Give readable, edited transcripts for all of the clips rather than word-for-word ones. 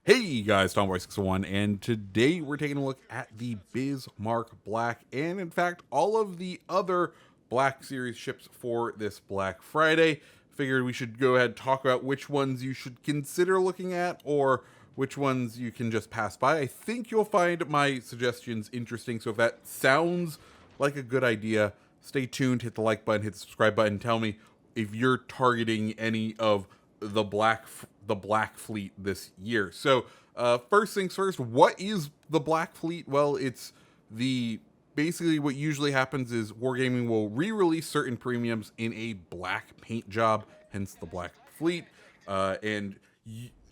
Hey guys, Tomboy601, and today we're taking a look at the Bismarck Black, and in fact, all of the other Black Series ships for this Black Friday. Figured we should go ahead and talk about which ones you should consider looking at, or which ones you can just pass by. I think you'll find my suggestions interesting, so if that sounds like a good idea, stay tuned, hit the like button, hit the subscribe button, tell me if you're targeting any of the Black Fleet this year. So, first things first, what is the Black Fleet? Well, it's the basically what usually happens is Wargaming will re-release certain premiums in a black paint job, hence the Black Fleet, and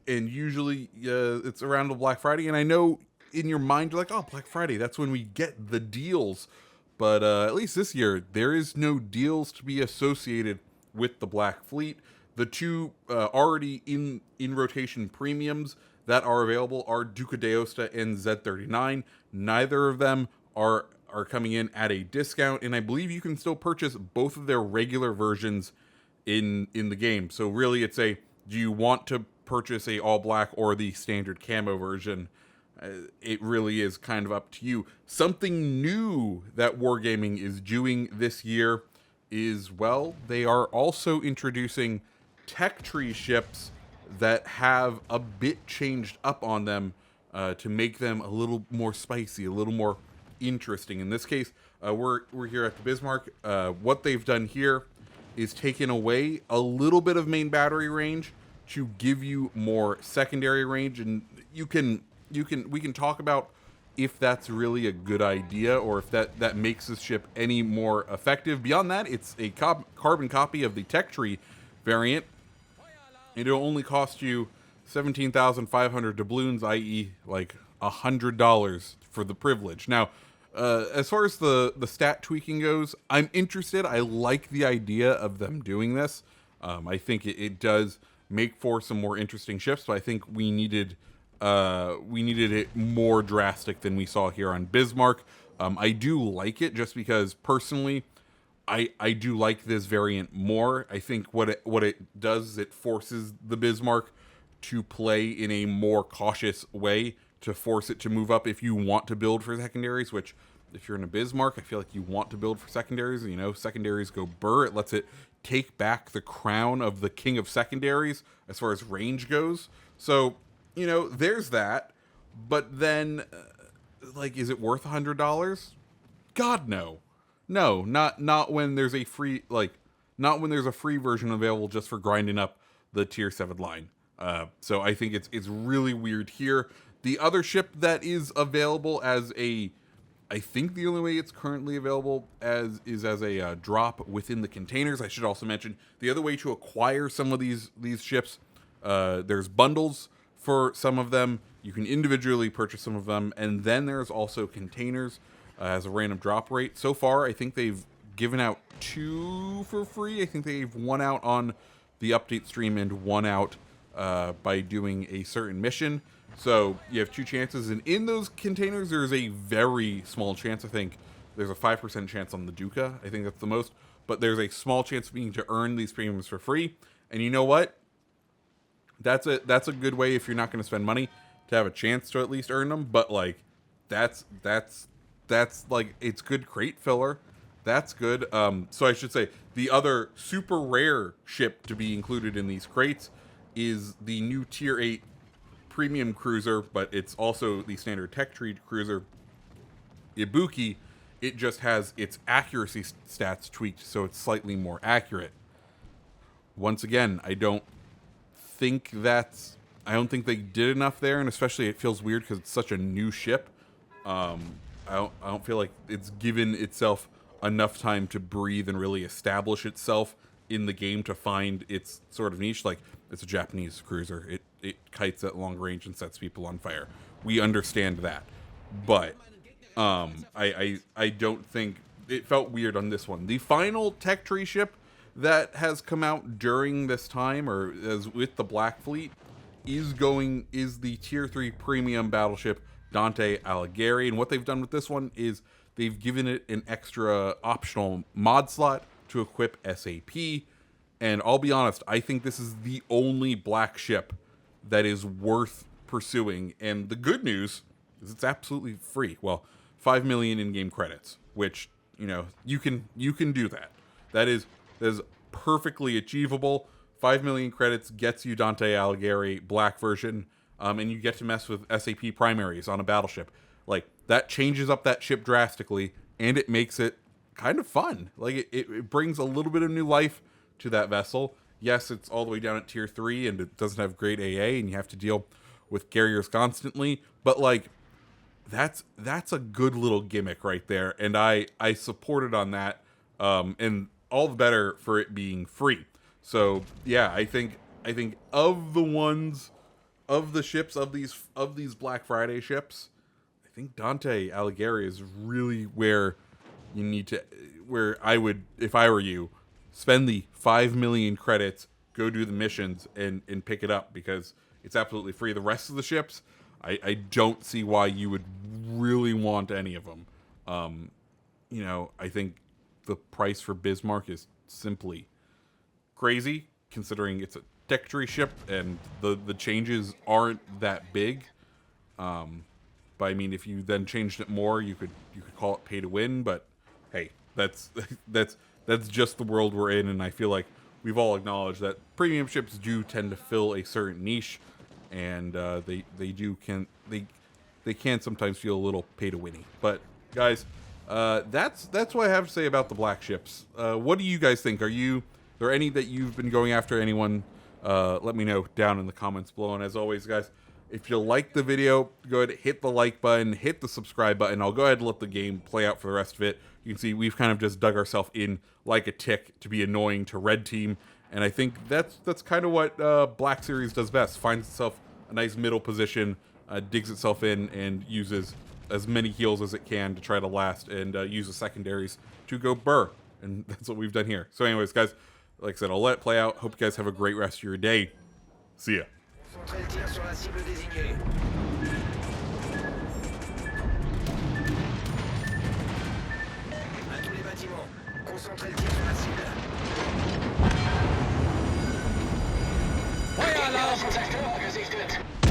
usually it's around the Black Friday. And I know in your mind you're like, oh, Black Friday, that's when we get the deals. But at least this year, there is no deals to be associated with the Black Fleet. The two already in rotation premiums that are available are Duca d'Aosta and Z39. Neither of them are coming in at a discount, and I believe you can still purchase both of their regular versions in the game. So really, it's a do you want to purchase a all black or the standard camo version? It really is kind of up to you. Something new that Wargaming is doing this year is, well, they are also introducing tech tree ships that have a bit changed up on them to make them a little more spicy, a little more interesting. In this case, we're here at the Bismarck. What they've done here is taken away a little bit of main battery range to give you more secondary range, and we can talk about if that's really a good idea or if that makes this ship any more effective. Beyond that, it's a carbon copy of the tech tree variant. It'll only cost you 17,500 doubloons, i.e., like $100 for the privilege. Now, as far as the stat tweaking goes, I'm interested. I like the idea of them doing this. I think it does make for some more interesting ships, but I think we needed it more drastic than we saw here on Bismarck. I do like it just because personally, I do like this variant more. I think what it does is it forces the Bismarck to play in a more cautious way, to force it to move up if you want to build for secondaries, which if you're in a Bismarck, I feel like you want to build for secondaries. You know, secondaries go burr. It lets it take back the crown of the king of secondaries as far as range goes. So, you know, there's that. But then, like, is it worth $100? God, no. No, not when there's a free not when there's a free version available just for grinding up the tier 7 line. So I think it's really weird here. The other ship that is available as I think the only way it's currently available as a drop within the containers. I should also mention the other way to acquire some of these ships. There's bundles for some of them. You can individually purchase some of them, and then there's also containers as a random drop rate. So far, I think they've given out 2 for free. I think they've one out on the update stream and one out by doing a certain mission. So you have 2 chances, and in those containers, there's a very small chance. I think there's a 5% chance on the Duca. I think that's the most, but there's a small chance of being to earn these premiums for free. And you know what? That's a good way if you're not going to spend money to have a chance to at least earn them. But like, that's like, it's good crate filler. That's good. So I should say the other super rare ship to be included in these crates is the new tier 8 premium cruiser, but it's also the standard tech tree cruiser, Ibuki. It just has its accuracy stats tweaked so it's slightly more accurate. Once again, I don't think they did enough there, and especially it feels weird because it's such a new ship. I don't feel like it's given itself enough time to breathe and really establish itself in the game to find its sort of niche. Like, it's a Japanese cruiser. It kites at long range and sets people on fire. We understand that. But I don't think it felt weird on this one. The final tech tree ship that has come out during this time, or as with the Black Fleet, is the tier 3 premium battleship Dante Alighieri. And what they've done with this one is they've given it an extra optional mod slot to equip SAP. And I'll be honest, I think this is the only black ship that is worth pursuing. And the good news is it's absolutely free. Well, 5 million in-game credits, which, you know, you can do that. That is perfectly achievable. 5 million credits gets you Dante Alighieri Black version, and you get to mess with SAP primaries on a battleship. Like, that changes up that ship drastically, and it makes it kind of fun. Like, it brings a little bit of new life to that vessel. Yes, it's all the way down at tier 3, and it doesn't have great AA, and you have to deal with carriers constantly, but, like, that's a good little gimmick right there, and I supported on that, and all the better for it being free. So yeah, I think of the ships of these Black Friday ships, I think Dante Alighieri is really where I would, if I were you, spend the 5 million credits, go do the missions, and pick it up, because it's absolutely free. The rest of the ships, I don't see why you would really want any of them. You know, I think the price for Bismarck is simply crazy, considering it's a tech tree ship and the changes aren't that big. But I mean, if you then changed it more, you could call it pay to win. But hey, that's just the world we're in, and I feel like we've all acknowledged that premium ships do tend to fill a certain niche, and they can sometimes feel a little pay to winny. But guys, that's what I have to say about the black ships. What do you guys think? Are there any that you've been going after? Anyone? Let me know down in the comments below. And as always, guys, if you like the video, go ahead and hit the like button, hit the subscribe button. I'll go ahead and let the game play out for the rest of it. You can see we've kind of just dug ourselves in like a tick to be annoying to red team. And I think that's kind of what Black Series does best. Finds itself a nice middle position, digs itself in, and uses as many heals as it can to try to last, and uses secondaries to go burr. And that's what we've done here. So anyways, guys, like I said, I'll let it play out. Hope you guys have a great rest of your day. See ya. Concentrez le tir sur la cible désignée. À tous les bâtiments, concentrez le tir sur la cible. Feueralarm! Zerstörer gesichtet!